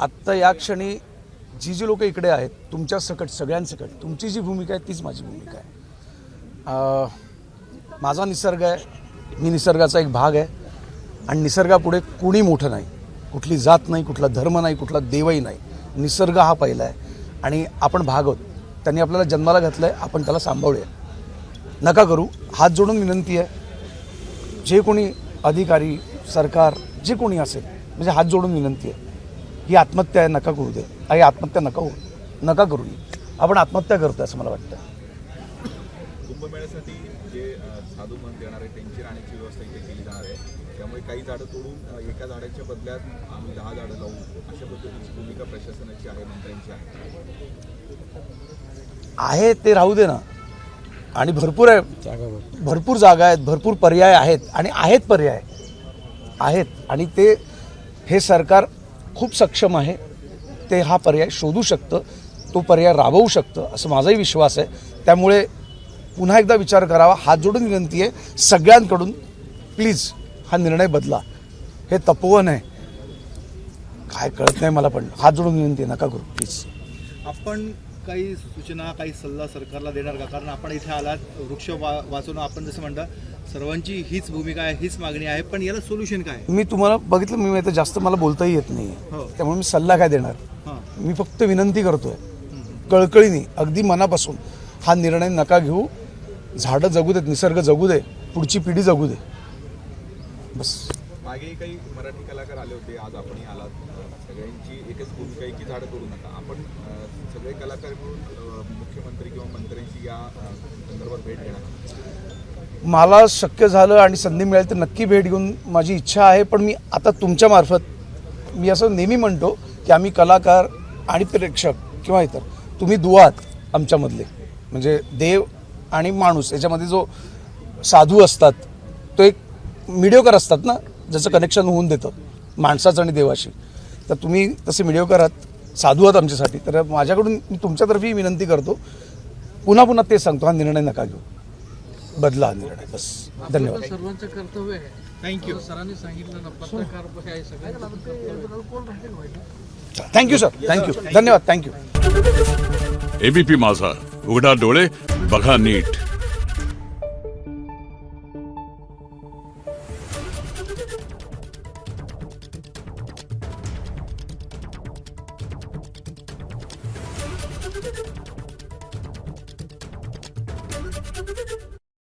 आत्ता या क्षणी जी लोक इकडे आहेत तुमच्या सकट सगळ्यांसकट तुमची जी भूमिका आहे तीच माझी भूमिका आहे. माझा निसर्ग आहे, मी निसर्गाचा एक भाग आहे आणि निसर्गापुढे कुणी मोठं नाही, कुठली जात नाही, कुठला धर्म नाही, कुठला देवही नाही. निसर्ग हा पहिला आहे आणि आपण भाग आहोत. त्यांनी आपल्याला जन्माला घातलं आहे, आपण त्याला सांभाळूया. नका करू. हात जोडून विनंती आहे, जे कोणी अधिकारी सरकार जे कोणी असेल म्हणजे हात जोडून विनंती आहे, ही आत्महत्या आहे, नका करू दे. ही आत्महत्या नका करू. आपण आत्महत्या करतोय असं मला वाटतं. कुंभमेळ्यासाठी जे साधू मन देणार आहे त्यांची राहण्याची व्यवस्था इथे केली जाणार आहे. त्यामुळे काही झाडं तोडून एका झाडाच्या बदल्यात आम्ही 10 झाडं लावू अशा पद्धतीची भूमिका प्रशासनाची आहे, मंत्र्यांची आहे. ते राहू दे ना. आणि भरपूर जागा आहेत, भरपूर पर्याय आहेत आणि पर्याय आहेत आणि ते हे सरकार खूप सक्षम आहे. ते हा पर्याय शोधू शकतं, तो पर्याय राबवू शकतं असं माझाही विश्वास आहे. त्यामुळे पुन्हा एकदा विचार करावा. हात जोडून विनंती आहे सगळ्यांकडून, प्लीज हा निर्णय बदला. हे तपोवन आहे, काय कळत नाही मला, पण हात जोडून विनंती आहे, नका करू प्लीज. आपण काही सूचना काही सल्ला सरकारला देणार का? कारण आपण इथे आलात, वृक्ष वाचवणं आपण जसं म्हणता सर्वांची हीच भूमिका आहे, हीच मागणी आहे, पण याला सोल्युशन काय? मी तुम्हाला बघितलं, मी तर जास्त मला बोलताही येत नाही, त्यामुळे मी सल्ला काय देणार. मी फक्त विनंती करतोय कळकळीने, अगदी मनापासून, हा निर्णय नका घेऊ. झाडं जगू देत, निसर्ग जगू दे, पुढची पिढी जगू दे, बस. मागे काही मराठी कलाकार आले होते, आज आपणही आलात. सगळ्यांची एकच भूमिका आहे की झाडं तोडू नका. आपण सगळे कलाकार मिळून मुख्यमंत्री किंवा मंत्र्यांशी या संदर्भात भेट घेणार. मला शक्य झालं आणि संधी मिळेल तर नक्की भेट घेऊन माझी इच्छा आहे. पण मी आता तुमच्या मार्फत मी असं नेहमी म्हणतो की आम्ही कलाकार आणि प्रेक्षक किंवा इतर, तुम्ही दुवा आहात आमच्यामधले. म्हणजे देव आणि माणूस याच्यामध्ये जो साधू असतात तो एक मिडिओकर असतात ना, ज्याचं कनेक्शन होऊन देतं माणसाचं आणि देवाशी. तर तुम्ही तसे मिडिओकर आहात, साधू आहात आमच्यासाठी. तर माझ्याकडून मी तुमच्यातर्फे विनंती करतो, पुन्हा तेच सांगतो, हा निर्णय नका घेऊ, बदला हा निर्णय, बस. धन्यवाद. सर्वांचं कर्तव्य आहे. थँक्यू. सरांनी सांगितलं ना, पत्रकार आहे सगळ्यांचं थँक्यू सर, थँक्यू, धन्यवाद, थँक्यू. एबीपी माझा, उघडा डोळे बघा नीट.